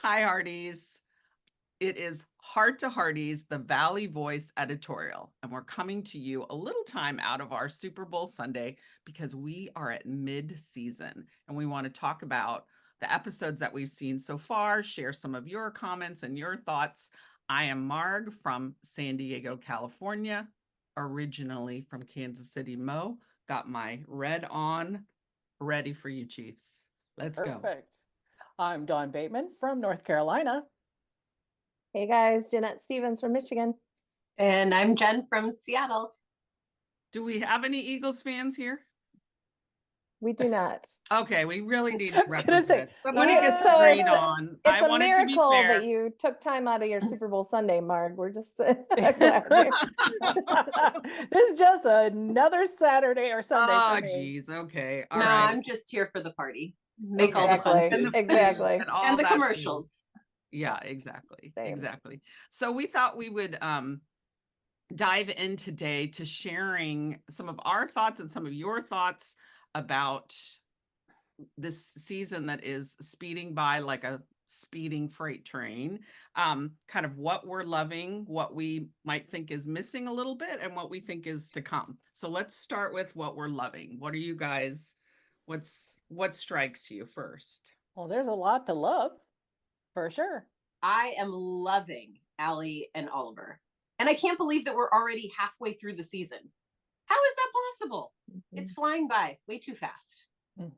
Hi, Hearties. It is Heart to Hearties, the Valley Voice Editorial, and we're coming to you a little time out of our Super Bowl Sunday because we are at mid-season and we want to talk about the episodes that we've seen so far, share some of your comments and your thoughts. I am Marg from San Diego, California, originally from Kansas City, Mo. Got my red on, ready for you, Chiefs. Let's go. Perfect. I'm Dawn Bateman from North Carolina. Hey guys, Jeanette Stevens from Michigan. And I'm Jen from Seattle. Do we have any Eagles fans here? We do not. Okay, we really need to I was gonna say, represent. Somebody gets so green it's on. It's I a want it to be miracle fair. that you took time out of your Super Bowl Sunday, Marg. We're just This is just another Saturday or Sunday Oh, for me. geez. Okay. All No, right. I'm just here for the party. Make all the fun Exactly. food. Exactly. And, all And the that food. commercials. Yeah, exactly. Same. Exactly. So we thought we would dive in today to sharing some of our thoughts and some of your thoughts about this season that is speeding by like a speeding freight train. Kind of what we're loving, what we might think is missing a little bit, and what we think is to come. So let's start with what we're loving. What are you guys, what strikes you first? Well, there's a lot to love, for sure. I am loving Allie and Oliver. And I can't believe that we're already halfway through the season. How is that possible? It's flying by way too fast.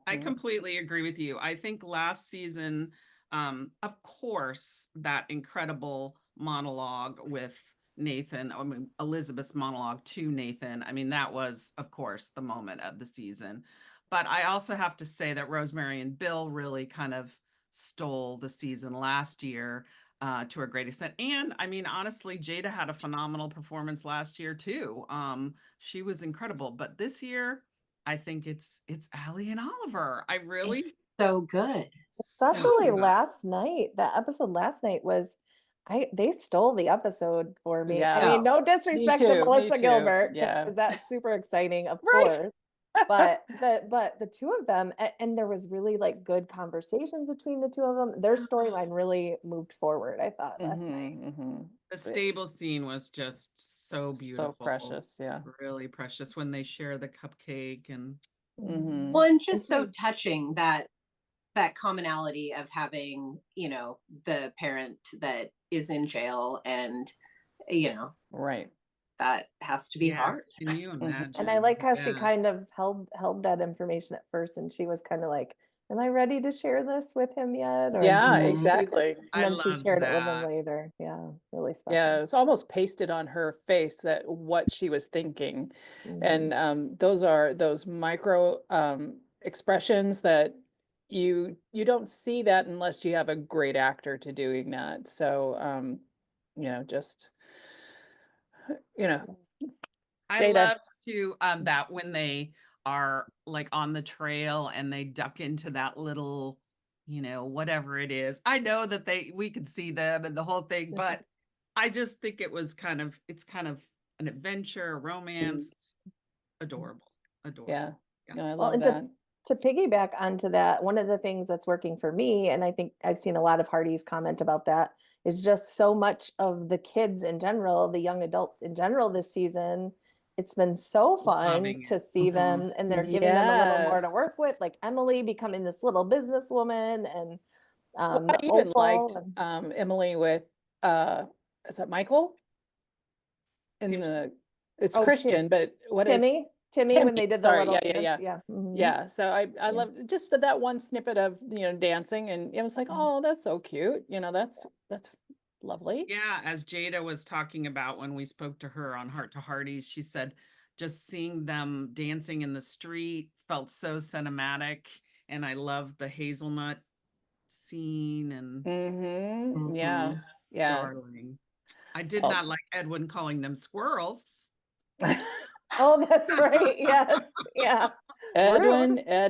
I completely agree with you. I think last season, of course, that incredible monologue with Nathan, I mean, Elizabeth's monologue to Nathan, I mean, that was, of course, the moment of the season. But I also have to say that Rosemary and Bill really kind of stole the season last year to a great extent. And I mean, honestly, Jada had a phenomenal performance last year too. She was incredible. But this year, I think it's Allie and Oliver. I really It's so good. Especially so good. last night. That episode last night was they stole the episode for me. Yeah. I mean, no disrespect Me to too, Melissa me too. Gilbert, Yeah. because that's super exciting, of Right. course. But the two of them, and there was really like good conversations between the two of them. Their storyline really moved forward, I thought, last night. The stable scene was just so beautiful. So precious, yeah. Really precious when they share the cupcake and Well, and just so touching that commonality of having, the parent that is in jail and, Right. that has to be hard. Can you imagine? And I like how she Yeah. kind of held that information at first, and she was kind of like, "Am I ready to share this with him yet?" Or, Yeah, Mhm. exactly. And then I she loved shared it with him that. later. Yeah, really special. Yeah, it's almost pasted on her face that what she was thinking. Mhm. And those are those micro expressions that you don't see that unless you have a great actor to doing that. So just I Jada. love to that when they are like on the trail and they duck into that little, whatever it is. I know that we could see them and the whole thing, but I just think it's kind of an adventure, a romance. It's adorable. Adorable. Yeah. No, I Well, love and that. to piggyback onto that, one of the things that's working for me, and I think I've seen a lot of Hearties comment about that, is just so much of the kids in general, the young adults in general this season. It's been so fun Loving to it. see them, and they're giving them a little more to Yes. work with, like Emily becoming this little businesswoman, and Well, I even Opal liked and- Emily with is that Michael? It's Oh, Christian, but what is Timmy when they did the sorry, little yeah. dance. Yeah. Mhm. Yeah, so I Yeah. love just that one snippet of dancing, and it was like, oh, that's so cute. That's lovely. Yeah, as Jada was talking about when we spoke to her on Heart to Hearties, she said just seeing them dancing in the street felt so cinematic. And I love the hazelnut scene and Yeah. darling. I did Well- not like Edwin calling them squirrels. Oh, that's right. Yes. Yeah. Edwin. I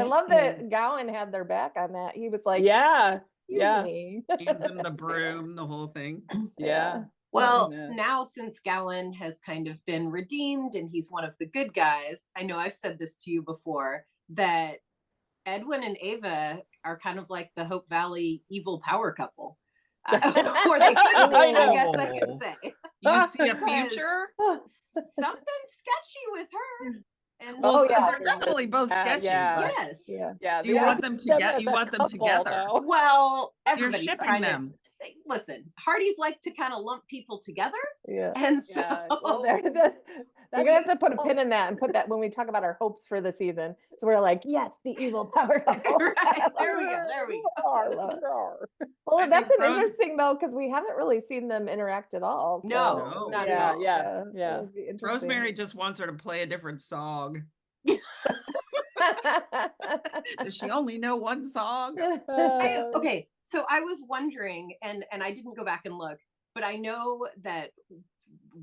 love that Gowan had their back on that. He was like, Yeah. excuse me. Hands in the broom, the whole thing. Yeah. Well, goodness. now since Gowan has kind of been redeemed and he's one of the good guys, I know I've said this to you before, that Edwin and Ava are kind of like the Hope Valley evil power couple. Or they could be, I guess I could Oh. say. You see a Because future? something sketchy with her. And Well, Oh, so yeah. they're definitely both sketchy. Yeah. But yes. Yeah. Yeah, do you want them together? You want them together? Well, You're everybody's shipping trying them. to listen. Hearties like to kind of lump people together, Yeah. and so Yeah. Well, we're gonna have to put a pin in that and put that when we talk about our hopes for the season. So we're like, yes, the evil power couple. right, there we go. There we go. I love it. Well, I that's think an Rose- interesting though, because we haven't really seen them interact at all. So No, not at all. Yeah. it would be interesting. Rosemary just wants her to play a different song. Does she only know one song? Okay, so I was wondering, and I didn't go back and look, but I know that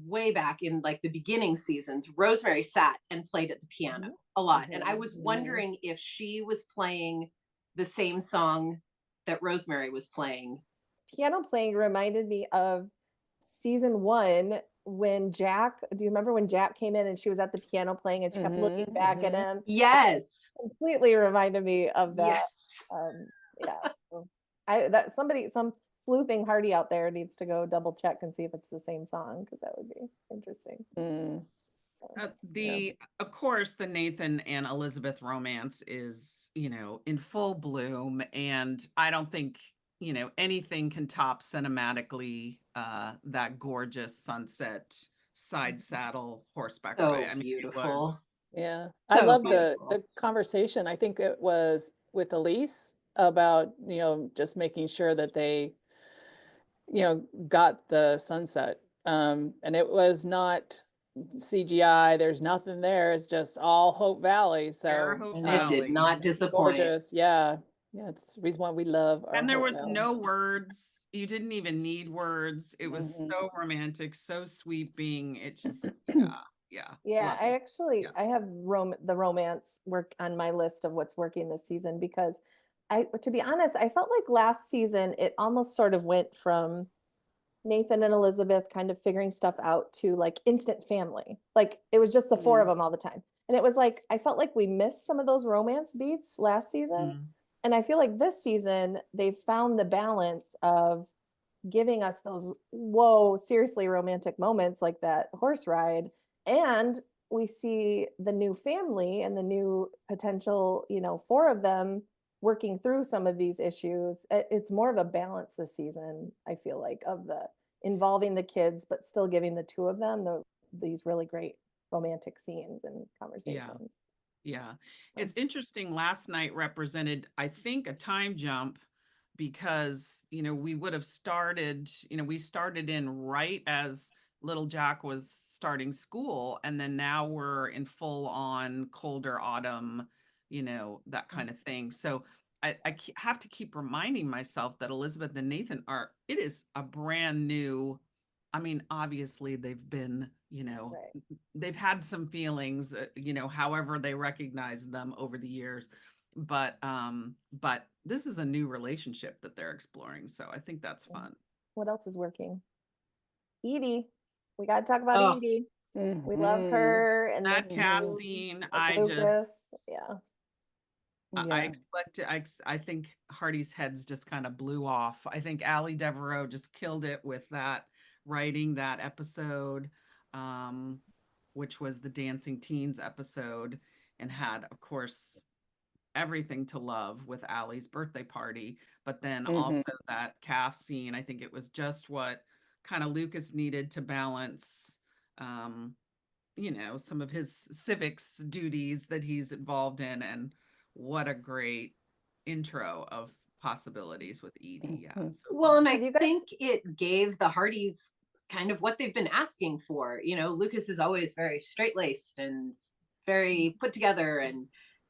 way back in like the beginning seasons, Rosemary sat and played at the piano a lot, and I was wondering if she was playing the same song that Rosemary was playing. Piano playing reminded me of season 1 when Jack, do you remember when Jack came in and she was at the piano playing and she kept looking back at him? Yes. Completely reminded me of that. Yes. Yeah. So some sleuthing Hardy out there needs to go double check and see if it's the same song, because that would be interesting. Of course, the Nathan and Elizabeth romance is, in full bloom, and I don't think, anything can top cinematically that gorgeous sunset side saddle horseback So ride. I mean, it was beautiful. Yeah. So I love beautiful. the conversation. I think it was with Elise about, just making sure that they, got the sunset. And it was not CGI. There's nothing there. It's just all Hope Valley. Pure So Hope And it did Valley. not disappoint. gorgeous. Yeah. Yeah. It's the reason why we love our And there Hope was Valley. no words. You didn't even need words. It was so romantic, so sweeping. It just, Yeah, love I it. actually Yeah. I have the romance work on my list of what's working this season, because to be honest, I felt like last season it almost sort of went from Nathan and Elizabeth kind of figuring stuff out to like instant family. Like it was just the four of them all the time. And it was like I felt like we missed some of those romance beats last season. Mm. And I feel like this season they've found the balance of giving us those whoa, seriously romantic moments like that horse ride. And we see the new family and the new potential, 4 of them working through some of these issues. It's more of a balance this season, I feel like, of the involving the kids, but still giving the 2 of them these really great romantic scenes and conversations. Yeah. It's interesting. Last night represented, I think, a time jump, because, we would have started, we started in right as little Jack was starting school. And then now we're in full on colder autumn, that kind of thing. So I have to keep reminding myself that Elizabeth and Nathan it is a brand new, I mean, obviously they've been, Right. they've had some feelings, however they recognize them over the years. But this is a new relationship that they're exploring. So I think that's fun. What else is working? Edie. We got to talk about Oh. Edie. We love her. And That this calf new scene, with I Lucas. just, Yeah. I think Hardy's heads just kind of blew off. I think Allie Devereaux just killed it with that, writing that episode, which was the Dancing Teens episode, and had, of course, everything to love with Allie's birthday party, but then also that calf scene. I think it was just what kind of Lucas needed to balance, some of his civics duties that he's involved in. And what a great intro of possibilities with Edie. Yeah. So Well, and I Have you guys- think it gave the Hearties kind of what they've been asking for. Lucas is always very straight-laced and very put together,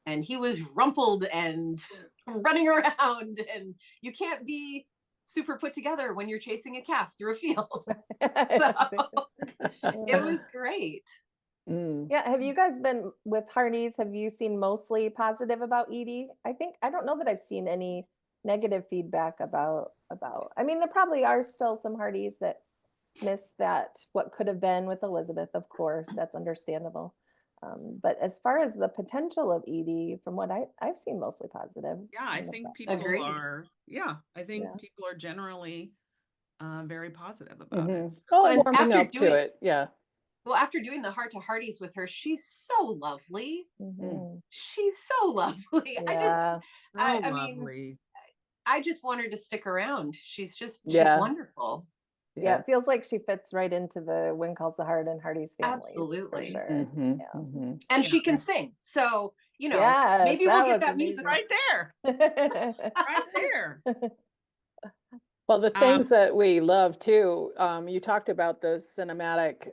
and he was rumpled and running around, and you can't be super put together when you're chasing a calf through a field. So it was great. Yeah, have you guys been with Hearties? Have you seen mostly positive about Edie? I don't know that I've seen any negative feedback about. I mean, there probably are still some Hearties that miss that, what could have been with Elizabeth, of course, that's understandable. But as far as the potential of Edie, from what I've seen, mostly positive. Yeah, I on the think platform. people Agreed. are, yeah, I think Yeah. people are generally very positive about it. So, Oh, And warming after up to doing- it. Yeah. Well, after doing the heart to Hearties with her, she's so lovely. Mhm. She's so lovely. Yeah. I mean, lovely. I just want her to stick around. She's Yeah. wonderful. Yeah, it feels like she fits right into the When Calls the Heart and Hearties families. Absolutely. For sure. Mhm, Yeah. mhm. And Yeah. she can sing. So, you know, Yes, maybe that we'll get was that music Right there, right there. Well, the things that we love too, you talked about the cinematic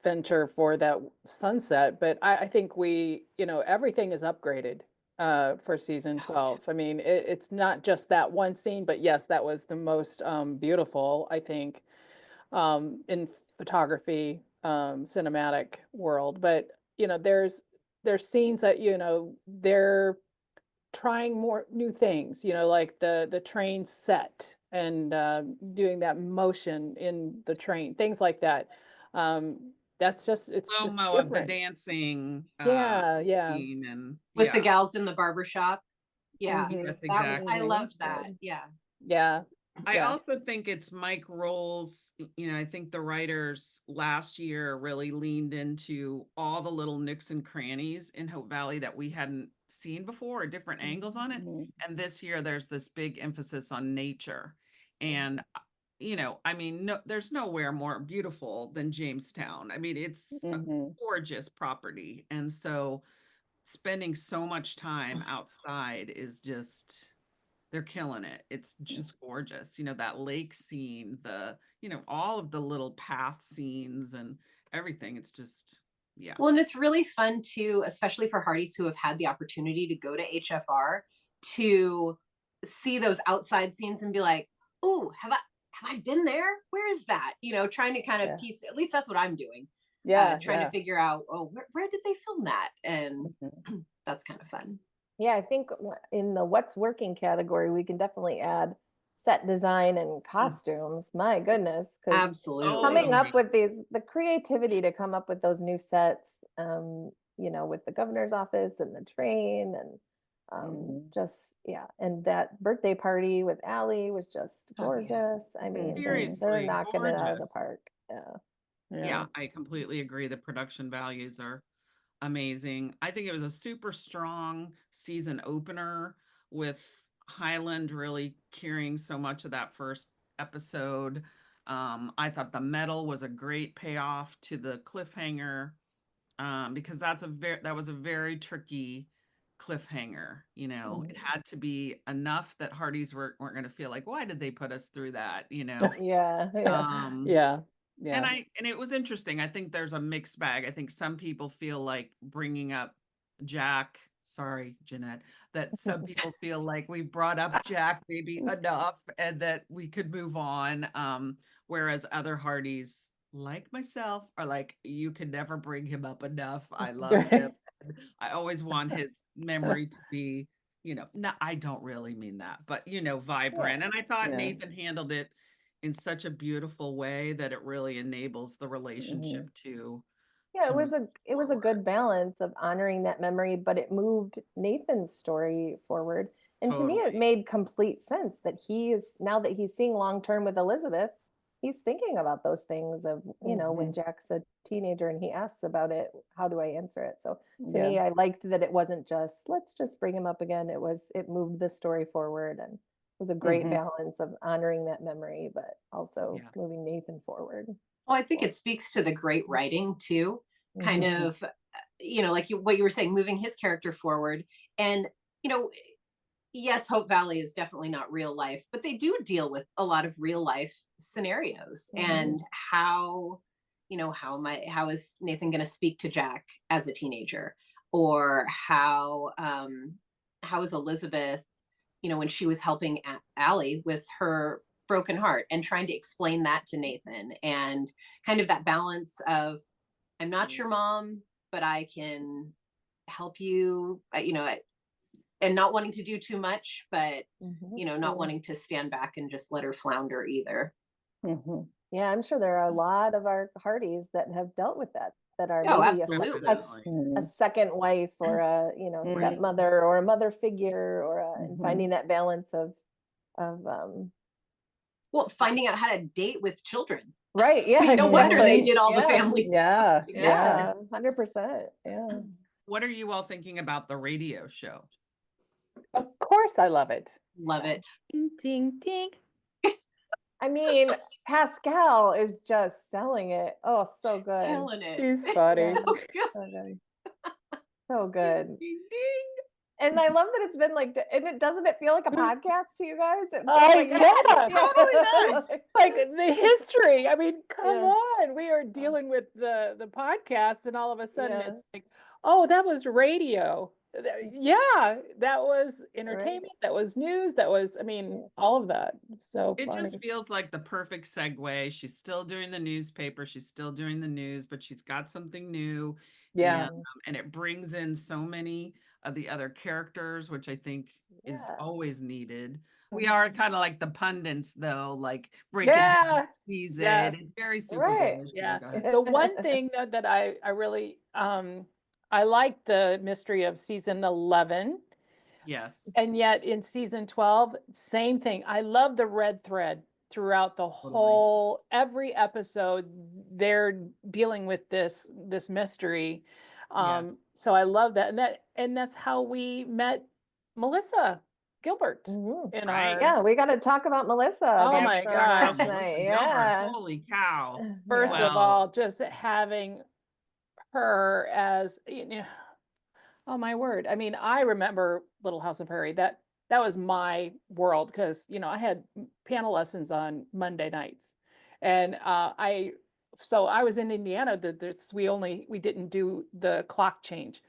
venture for that sunset, but I think everything is upgraded for season 12. I mean, it's not just that one scene, but yes, that was the most beautiful, I think, in photography, cinematic world. But, there's scenes that, they're trying more new things, like the train set and doing that motion in the train, things like that. It's just Slow-mo of the different. dancing Yeah, yeah. scene and with the yeah. gals in the barbershop. Yeah. Mhm. Yes, That was, I exactly. loved that. Yeah. Yeah. I Yeah. also think it's Mike Roll's, I think the writers last year really leaned into all the little nooks and crannies in Hope Valley that we hadn't seen before, or different angles on it. Mhm. And this year there's this big emphasis on nature. And, I mean, no, there's nowhere more beautiful than Jamestown. I mean, it's a Mhm. gorgeous property. And so spending so much time outside is just, they're killing it. It's just gorgeous. That lake scene, all of the little path scenes and everything. It's just, yeah. Well, and it's really fun too, especially for Hearties who have had the opportunity to go to HFR, to see those outside scenes and be like, "Oh, have I been there? Where is that?" Trying to kind of Yeah. piece. At least that's what I'm doing. Yeah. Trying to figure out, oh, where did they film that? And Mhm. that's kind of fun. Yeah, I think in the what's working category, we can definitely add set design and costumes. My goodness, because Absolutely. coming up Totally. with the creativity to come up with those new sets, with the governor's office and the train and Mhm. just, yeah. And that birthday party with Allie was just Oh, yeah. gorgeous. I mean, they're Seriously, knocking it out of the gorgeous. park. Yeah. Yeah, I completely agree. The production values are amazing. I think it was a super strong season opener with Highland really carrying so much of that first episode. I thought the medal was a great payoff to the cliffhanger, because that was a very tricky cliffhanger. It had to be enough that Hearties weren't going to feel like, why did they put us through that? Yeah. Yeah. Yeah. And Yeah. it was interesting. I think there's a mixed bag. I think some people feel like bringing up Jack, sorry, Jeanette, that some people feel like we've brought up Jack maybe enough and that we could move on. Whereas other Hearties, like myself, are like, you can never bring him up enough. I love him. I always want his memory to be, no, I don't really mean that, but vibrant. And I thought Yeah. Nathan handled it in such a beautiful way that it really enables the relationship Mhm. to Yeah, move it was a forward. good balance of honoring that memory, but it moved Nathan's story forward. And to me, it Totally. made complete sense that now that he's seeing long term with Elizabeth, he's thinking about those things of, when Mhm. Jack's a teenager and he asks about it, how do I answer it? So to Yeah. me, I liked that it wasn't just, let's just bring him up again. It moved the story forward, and it was a great Mhm. balance of honoring that memory, but also Yeah. moving Nathan forward. Well, I think it speaks to the great writing too, kind Mhm. of, like what you were saying, moving his character forward. And, yes, Hope Valley is definitely not real life, but they do deal with a lot of real life scenarios. And how, how is Nathan going to speak to Jack as a teenager? Or how is Elizabeth, when she was helping Allie with her broken heart and trying to explain that to Nathan, and kind of that balance of, I'm not your mom, but I can help you, and not wanting to do too much, but, not wanting to stand back and just let her flounder either. Mhm. Yeah, I'm sure there are a lot of our Hearties that have dealt with that are Oh, maybe absolutely. a second wife or a, you know, Mhm. stepmother or a mother figure or and Mhm. finding that balance of Well, finding out how to date with children. right. Yeah, No wonder they exactly. did all the Yeah. family Yeah, stuff Yeah, together. 100%. Yeah. What are you all thinking about the radio show? Of course I love it. Love it. Ding, ding, ding. I mean, Pascal is just selling it. Oh, so good. Killing it. She's funny. Yeah. So good. So good. So good. Ding, ding. And I love that it's been like, and it doesn't it feel like a podcast to you guys? It feels like yeah, it totally does. like the history. I mean, come Yeah. on. We are dealing with the podcast, and all of a sudden Yeah. it's like, oh, that was radio. Yeah, that was entertainment. That was news. That was, I mean, all of that. So It funny. just feels like the perfect segue. She's still doing the newspaper, she's still doing the news, but she's got something new. Yeah. And it brings in so many of the other characters, which I think is Yeah. always needed. We are kind of like the pundits, though, like breaking down Yeah. the season. Yeah. It's very super Right. Bowl. Yeah. Go ahead. The one thing that I really I like the mystery of season 11, Yes, and yet in season 12, same thing. I love the red thread throughout the whole every episode. They're dealing with this mystery. yes. So I love that. And that's how we met Melissa Gilbert Mhm. in Right. our Yeah, we got to talk about Melissa. Oh again my from gosh. last night. Melissa Gilbert, Yeah. holy cow. First Yeah. of all, just having her as, you know, oh my word. I mean, I remember Little House of Prairie. That was my world because, you know, I had piano lessons on Monday nights. And so I was in Indiana. We didn't do the clock change.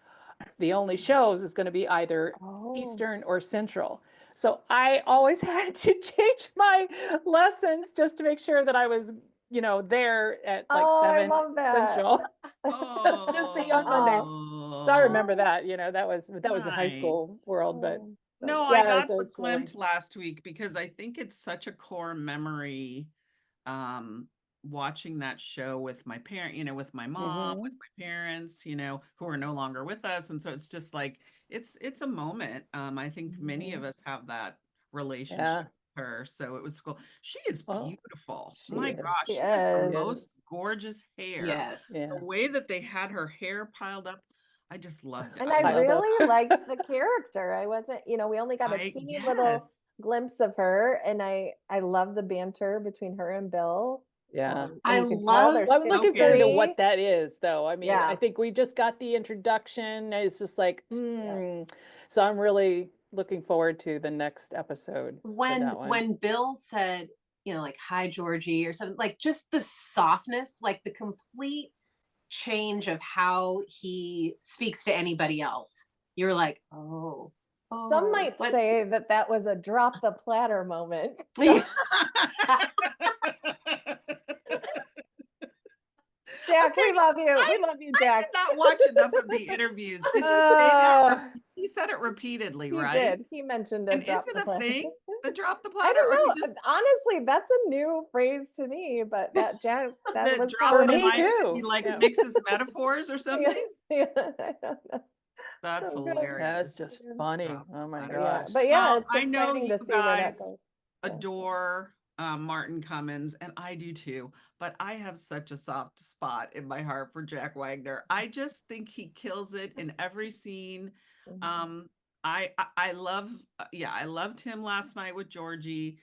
The only shows is going to be either Oh. Eastern or Central. So I always had to change my lessons just to make sure that I was, you know, there at like Oh, I 7 love that. Central. Oh, Just see on Mondays. So I remember that, you know, that was a high school nice. world, but No, yeah, I got so it's really, verklempt last week because I think it's such a core memory. Watching that show with my parent, you know, with my mom, with my parents, you know, who are no longer with us. And so it's just like it's a moment. I think many of us have that relationship yeah. with her. So it was cool. She is Oh, beautiful. she My is. gosh, She she has the is. most gorgeous hair. Yes. Yeah. The way that they had her hair piled up, I just loved it. And I piled up. really liked the character. I wasn't, you know, we only got a teeny little yes. glimpse of her, and I love the banter between her and Bill. Yeah. And I you could tell love- they're Well, I'm looking forward to sisterly. what that is, though. I mean, Yeah. I think we just got the introduction. It's just like, so I'm really looking forward to the next episode for that one. When Bill said, you know, like, hi Georgie or something, like just the softness, like the complete change of how he speaks to anybody else. You're like, oh. Some might what- say that was a drop the platter moment. Jack, we love you. We love you, I Jack. did not watch enough of the interviews. Did he say that? He said it repeatedly, He right? did. He mentioned a And drop is it the a platter. thing? The drop the I platter? don't Or know. he just Honestly, that's a new phrase to me, but that Jack, that the was drop For the me mic, too. he like Yeah. mixes metaphors or something? Yeah, I don't know. That's So good. hilarious. That's just funny. Drop the Oh my platter. Yeah, gosh. but yeah, Well, it's I know exciting you to see where that guys goes. adore Martin Cummins, and I do too, but I have such a soft spot in my heart for Jack Wagner. I just think he kills it in every scene. I love I loved him last night with Georgie.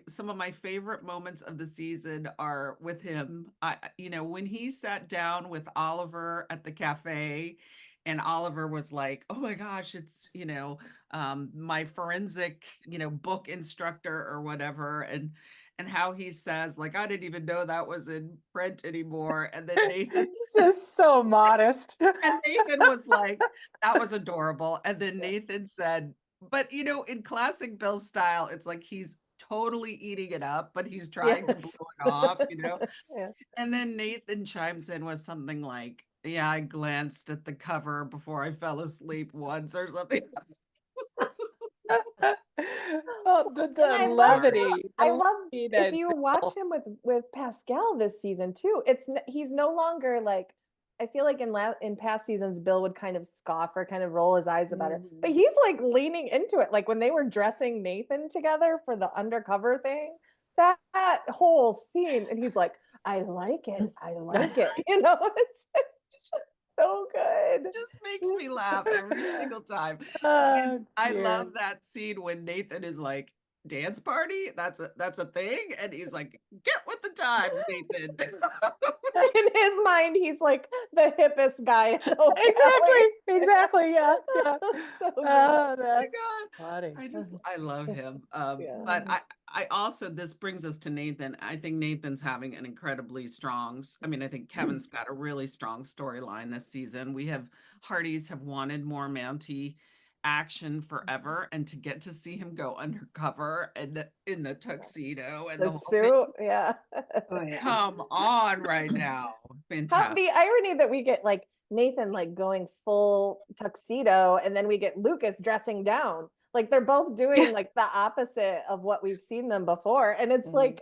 Some of my favorite moments of the season are with him. You know, when he sat down with Oliver at the cafe and Oliver was like, oh my gosh, it's, you know, my forensic, you know, book instructor or whatever. And how he says, like, I didn't even know that was in print anymore. And then Nathan Just so modest. and Nathan was like, that was adorable. And then Nathan said, but you know, in classic Bill style, it's like he's totally eating it up, but he's trying to Yes. blow it off, you know? Yeah. And then Nathan chimes in with something like, yeah, I glanced at the cover before I fell asleep once or something. Oh, the And I love levity. I the love levity if that you watch Bill- him with Pascal this season too. He's no longer like, I feel like in past seasons Bill would kind of scoff or kind of roll his eyes about it, but he's like leaning into it. Like when they were dressing Nathan together for the undercover thing, that whole scene, and he's like, I like it, I like it. You know, it's just so good. Just makes me laugh every single time. Oh, I dear. love that scene when Nathan is like, dance party? That's a thing? And he's like, get with the times, Nathan. In his mind, he's like the hippest guy in Exactly. Yeah. So good. Oh, Oh my that's God. funny. I love him. Yeah. But I also, this brings us to Nathan. I think Nathan's having an incredibly strong, I mean, I think Kevin's got a really strong storyline this season. Hearties have wanted more Mountie action forever, and to get to see him go undercover and in the tuxedo and The the whole bit, suit, yeah. Oh yeah. come on right now. Fantastic. The irony that we get like Nathan like going full tuxedo, and then we get Lucas dressing down. Like they're both doing like the opposite of what we've seen them before, and it's like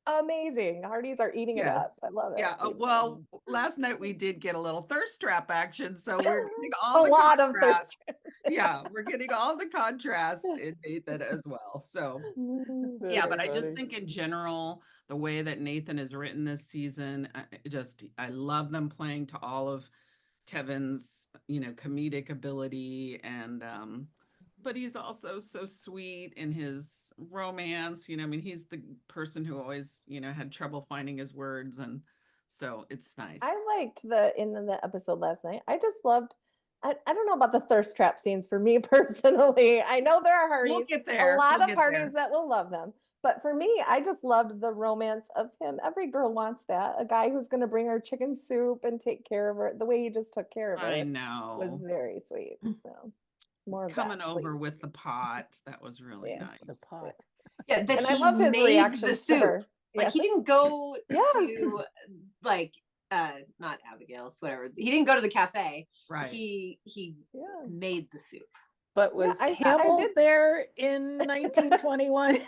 amazing. Hearties are eating it up. Yes. I love it. Yeah. Well, last night we did get a little thirst trap action, so we're getting a all the lot of contrast. thirst. Yeah, we're getting all the contrasts in Nathan as well. So yeah, but I just think in general, the way that Nathan is written this season, I love them playing to all of Kevin's, comedic ability, and but he's also so sweet in his romance. I mean, he's the person who always, had trouble finding his words, and so it's nice. I liked in the episode last night. I just loved. I don't know about the thirst trap scenes for me personally. I know there are Hearties, We'll get there. a lot We'll of get Hearties there. that will love them. But for me, I just loved the romance of him. Every girl wants that. A guy who's going to bring her chicken soup and take care of her. The way he just took care of her I was know. very sweet. So more of Coming that, over please. with the pot, that was really Yeah. nice. The pot. Yeah, that And I he love his made the reactions to soup. her. Like Yeah. he didn't go Yes. to like not Abigail's, whatever. He didn't go to the cafe. Right. He Yeah. made the soup. But was I Campbell's did- there in 1921?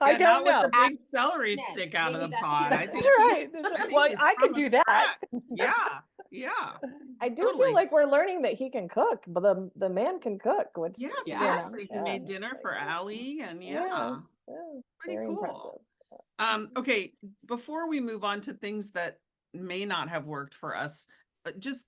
I Yeah, don't not know. with the big celery Yes, stick out of maybe the that's pot. his- I That's think right. Well, he's I from could a do that. scratch. Yeah. I do Totally. feel like we're learning that he can cook, but the man can cook, which Yeah, Yeah. seriously. He yeah, made dinner for Allie, and yeah, pretty very cool. impressive. Okay, before we move on to things that may not have worked for us, just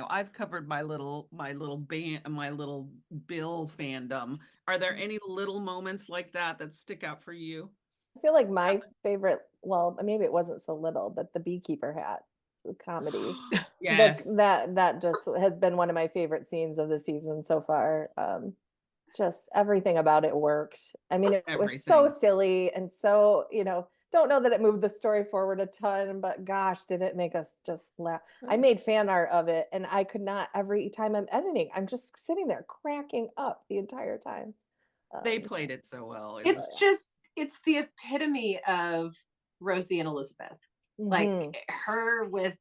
I've covered my little band, my little Bill fandom. Are there any little moments like that stick out for you? I feel like my favorite, well, maybe it wasn't so little, but the Beekeeper Hat, the comedy. Yes. That just has been one of my favorite scenes of the season so far. Just everything about it worked. I mean, it was so Everything. silly and so, don't know that it moved the story forward a ton, but gosh, did it make us just laugh. I made fan art of it, and I could not, every time I'm editing, I'm just sitting there cracking up the entire time. They played it so well. It's the epitome of Rosie and Elizabeth. Like her with,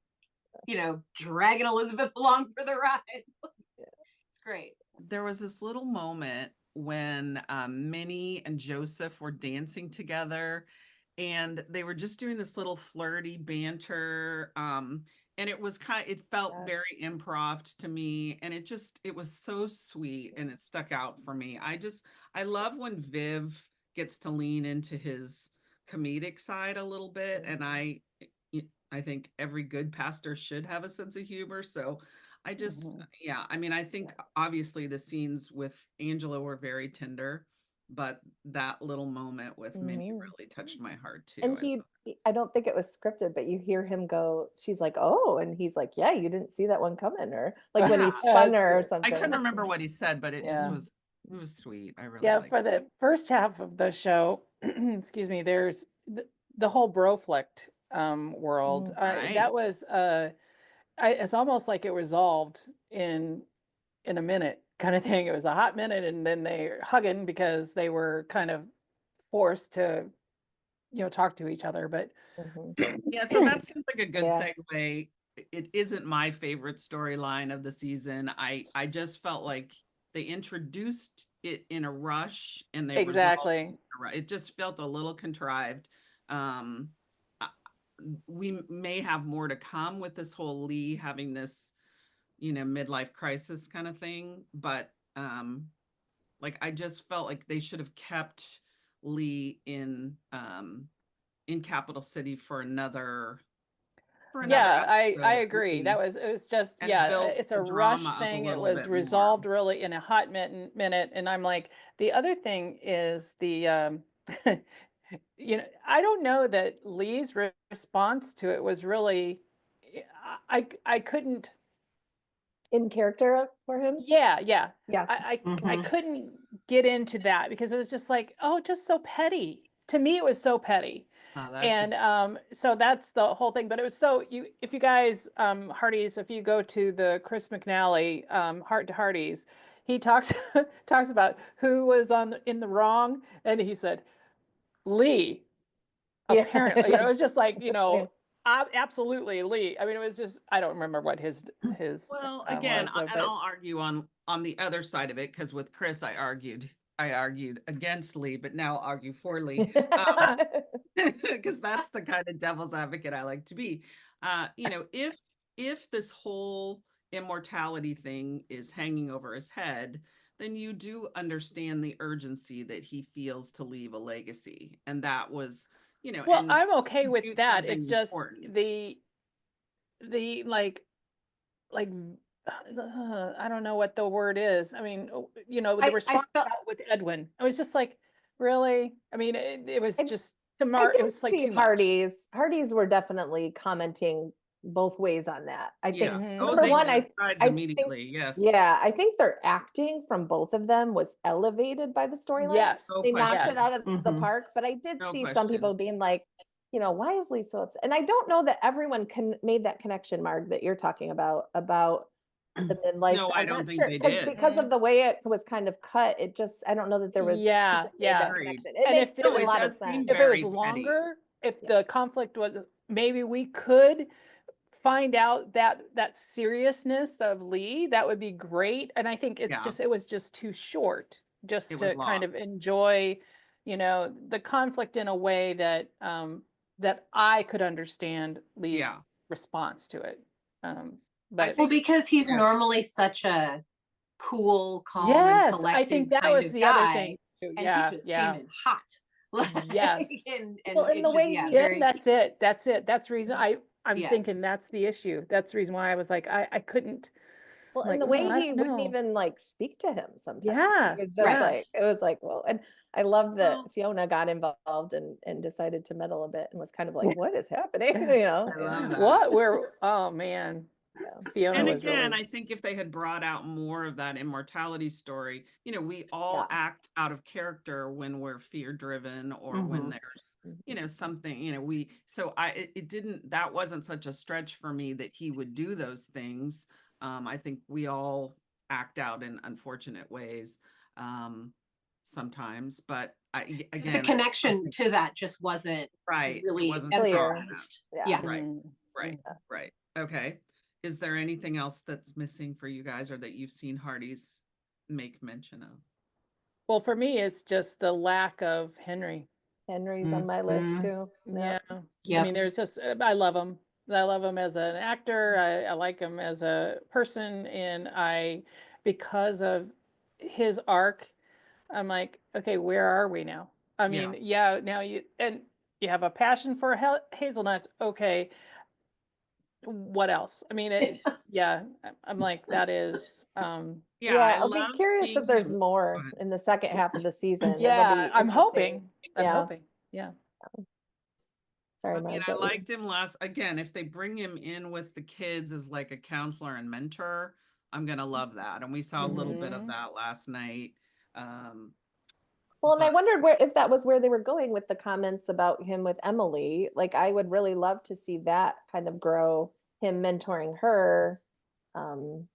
dragging Elizabeth along for the ride. It's great. There was this little moment when Minnie and Joseph were dancing together, and they were just doing this little flirty banter. And it felt very improv to me, and it was so sweet, and it stuck out for me. I love when Viv gets to lean into his comedic side a little bit, and I think every good pastor should have a sense of humor. So I mean, I think obviously the scenes with Angela were very tender, but that little moment with Minnie really touched my heart too. And I don't think it was scripted, but you hear him go, she's like, oh, and he's like, yeah, you didn't see that one coming, or like when he spun her or something. I couldn't remember what he said, but it was sweet. I really liked for the first half of the show, excuse me, there's the whole Broflict world. That was it's almost like it resolved in a minute kind of thing. It was a hot minute, and then they're hugging because they were kind of forced to talk to each other. But yeah, so that seems like a good segue. It isn't my favorite storyline of the season. I just felt like they introduced it in a rush and they resolved Exactly. it in a it just felt a little contrived. Um, we may have more to come with this whole Lee having this, midlife crisis kind of thing, but like I just felt like they should have kept Lee in Capital City for another Yeah, I episode at agree. It was just, and yeah, built it's the a drama rush up a thing. It little was bit more. resolved really in a hot minute. And I'm like, the other thing is I don't know that Lee's response to it was really, I couldn't, In character for him. yeah. Yeah. I Mhm. couldn't get into that because it was just like, oh, just so petty. To me, it was so petty. And so that's the whole thing. But it was so if you guys, Hearties, if you go to the Chris McNally, Heart to Hearties, he talks talks about who was in the wrong, and he said Lee. Yeah. Apparently, it was just like, Yeah. absolutely Lee. I mean, it was just, I don't remember what his Well, again, was, and I'll argue on the other side of it because with Chris, I argued against Lee, but now I'll argue for Lee because that's the kind of devil's advocate I like to be. If this whole immortality thing is hanging over his head, then you do understand the urgency that he feels to leave a legacy, and that was, well, and I'm okay do with that. something It's just important. the like I don't know what the word is. I mean, the response felt out with Edwin. I was just like, really? I mean, it was I- just I it did was like see too much. Hardee's were definitely commenting both ways on that. I think Yeah. Mhm. Oh, number they one, did I think immediately. Yes. yeah, I think their acting from both of them was elevated by the storyline. Yes. No They knocked question. it out of the Mhm. park, but I did No see some question. people being like, why is Lee so upset? And I don't know that everyone made that connection, Mark, that you're talking about the midlife. No, I I'm don't not think sure they because did. of the way it was kind of cut. It just I don't know that there was Yeah, people made that Agreed. connection. It And makes if a it lot of does sense. seem if it was very petty. longer, if Yeah. the conflict was, maybe we could find out that seriousness of Lee, that would be great. And I think Yeah. it was just too short just It to was kind of lost. enjoy, the conflict in a way that that I could understand Lee's Yeah. response to it. I But think because he's yeah. normally such a cool, calm, and yes, I collected think that kind was of the other guy, thing too. and he just came in hot. Like, Yes. and Well, and it the just, way yeah, he- Yeah, very that's it. That's it. That's the reason I'm Yeah. thinking that's the issue. That's the reason why I was like, I couldn't, Well, like, and the oh, way I he don't wouldn't know. even like speak to him sometimes. Yeah, It was just Right. like it was like, well, and I love that Well- Fiona got involved and decided to meddle a bit and was kind of like, what is happening? I love that. What oh man, Fiona And was again, really, I think if they had brought out more of that immortality story, we all Yeah. act out of character when we're fear driven or when Mhm. there's, something, that wasn't such a stretch for me that he would do those things. I think we all act out in unfortunate ways sometimes, but the again, connection to that just wasn't right. It really wasn't clear. strong enough. emphasized. Yeah. Yeah. Right. Mm, Right. mm. Right. Okay. Is there anything else that's missing for you guys or that you've seen Hearties make mention of? Well, for me, it's just the lack of Henry. Henry's on my list too. Yeah. I Yep. mean, there's just, I love him. I love him as an actor. I like him as a person. And because of his arc, I'm like, okay, where are we now? I mean, now you have a passion for hazelnuts. Okay. What else? I mean, I'm like, that is, Yeah, I I'll be love curious seeing if there's him. more Go ahead. in the second half of the season. It'll yeah, be I'm interesting. hoping. I'm Yeah. hoping. Yeah. Sorry, I mean, Mark. I liked him again, if they bring him in with the kids as like a counselor and mentor, I'm gonna love that. And we saw a little bit of Mhm. that last night. Well, and I But- wondered if that was where they were going with the comments about him with Emily. Like, I would really love to see that kind of grow, him mentoring her. And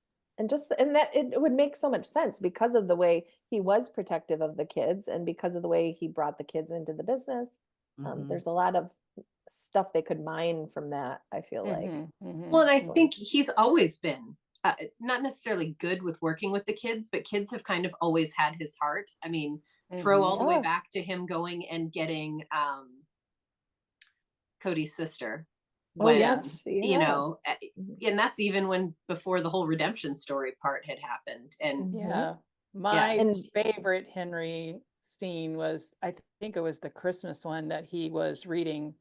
that it would make so much sense because of the way he was protective of the kids and because of the way he brought the kids into the business. Mhm. There's a lot of stuff they could mine from that, I feel like. Mhm, mhm. Well, and I Mhm. think he's always been not necessarily good with working with the kids, but kids have kind of always had his heart. I mean, throw all the way Yeah. back to him going and getting Cody's sister. Oh, When, yes, you yeah. know, and that's even when before the whole redemption story part had happened. And Mhm. Yeah. My And favorite Henry scene was, I think it was the Christmas one that he was reading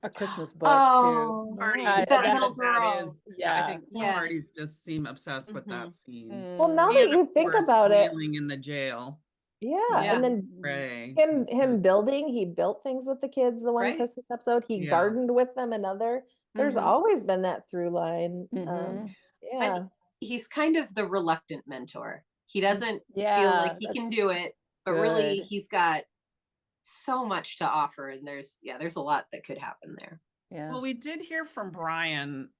a Christmas book to. oh, Hardy's, that that, little that girl. is, I Yeah. think the Yes. Hardy's just seem obsessed with that Mhm. scene. well, now that And you of think course, about it, kneeling in the jail. yeah, Yeah. and then Ray. him building, he built things with the kids, the one Right. Christmas episode, he Yeah. gardened with them another. There's Mhm. always been that through line. Mhm. Yeah. And he's kind of the reluctant mentor. He doesn't feel like Yeah, he can that's do it, but really good. he's got so much to offer, and there's a lot that could happen there. Yeah. Well, we did hear from Brian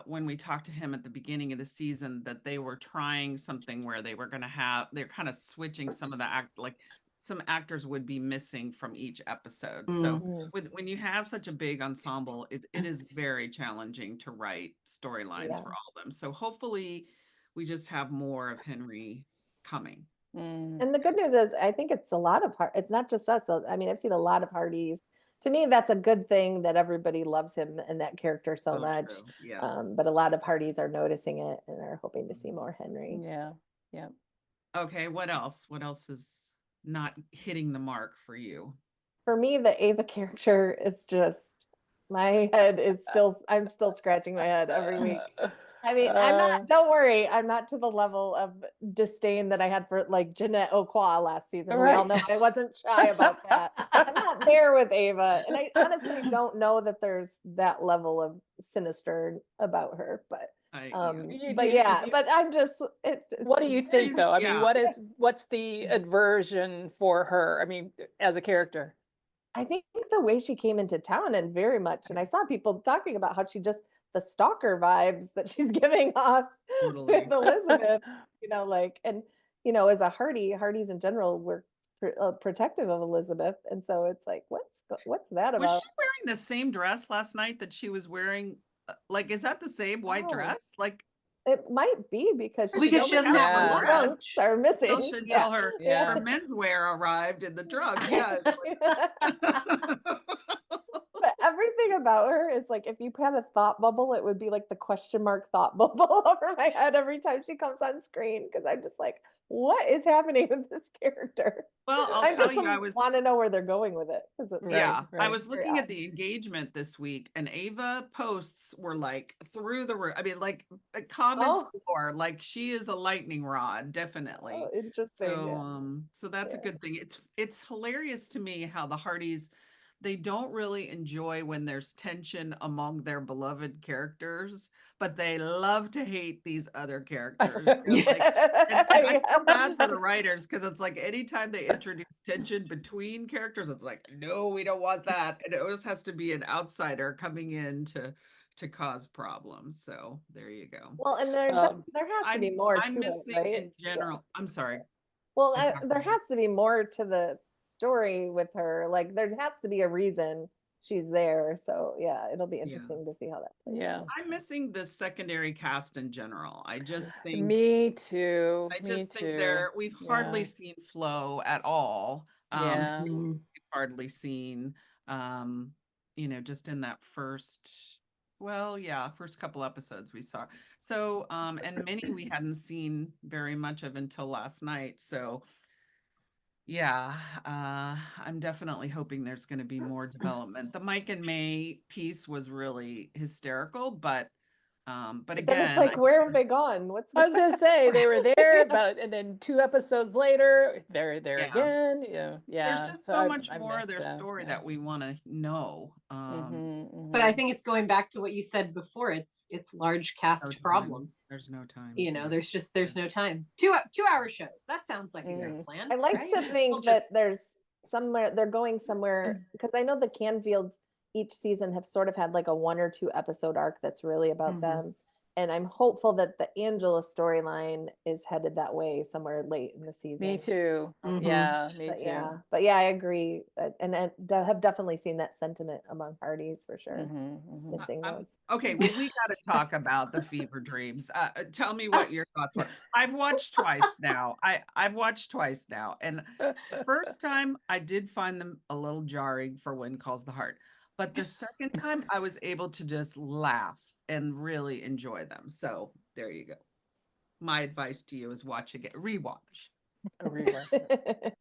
when we talked to him at the beginning of the season that they were trying something where they were going to have, they're kind of switching some of the like some actors would be missing from each episode. So Mhm. when you have such a big ensemble, it is very challenging to write storylines Yeah. for all of them. So hopefully we just have more of Henry coming. Mm. And the good news is, I think it's a lot of it's not just us. I mean, I've seen a lot of Hardies. To me, that's a good thing that everybody loves him and that character so much. True. Yes. But a lot of Hardies are noticing it and are hoping to see more Henry. Yeah. Yeah. Okay, what else? What else is not hitting the mark for you? For me, the Ava character is just, my head is still, I'm still scratching my head every week. I mean, I'm not, don't worry, I'm not to the level of disdain that I had for like Jeanette Okoye last season. We all Right. know I wasn't shy about that. I'm not there with Ava. And I honestly don't know that there's that level of sinister about her, but but I'm just, What do you think She's- though? I yeah. mean, what's the aversion for her? I mean, as a character. I think the way she came into town and very much, and I saw people talking about how she just, the stalker vibes that she's giving off Totally. with Elizabeth, like, and, as a Hardies in general, were protective of Elizabeth. And so it's like, what's that Was about? she wearing the same dress last night that she was wearing? Like, is that the same white Oh. dress? Like, It might be because Because she doesn't have her the lunch. trunks are missing. Still should tell her Yeah. her menswear arrived in the trunk. Yeah. It's But everything about her is like, if you had a thought bubble, it would be like the question mark thought bubble over my head every time she comes on screen. Cause I'm just like, what is happening with this character? Well, I'll I tell just you, I was want to know where they're going with it. yeah, I Right. was looking at the engagement this week, and Ava posts were like through the roof. I mean, like comments galore. Like she is a lightning rod, definitely. Oh, interesting. So, so that's a good thing. It's hilarious to me how the Hardys, they don't really enjoy when there's tension among their beloved characters, but they love to hate these other characters. Like, and I feel bad for the writers because it's like anytime they introduce tension between characters, it's like, no, we don't want that. And it always has to be an outsider coming in to cause problems. So there you go. Well, and there has to be more I'm to it, missing right? in general. I'm sorry. Well, I talked there over you. has to be more to the story with her. Like there has to be a reason she's there. So yeah, it'll be interesting to see how that plays out. I'm missing the secondary cast in general. I just think Me too. I just think we've hardly seen Flo at all. We've hardly seen just in that first first couple episodes we saw. So and Minnie we hadn't seen very much of until last night. So yeah, I'm definitely hoping there's going to be more development. The Mike and May piece was really hysterical, but Then again, it's like, where have they gone? I was gonna say they were there, and then 2 episodes later, they're there again. There's just so much more of their story that we want to know. But I think it's going back to what you said before. It's large cast problems. There's no time. There's no time. 2-hour shows. That sounds like a great plan. I like to think that there's somewhere they're going somewhere, because I know the Canfields each season have sort of had like a 1 or 2 episode arc that's really about them. And I'm hopeful that the Angela storyline is headed that way somewhere late in the season. Me too. Mhm. Yeah, me But too. yeah, I agree. And I have definitely seen that sentiment among Hearties for sure. Mhm, mhm. Missing those. Okay, well, we got to talk about the fever dreams. Tell me what your thoughts were. I've watched twice now. I've watched twice now, and the first time I did find them a little jarring for when Calls the Heart, but the second time I was able to just laugh and really enjoy them. So there you go. My advice to you is watch again, rewatch. A rewatch.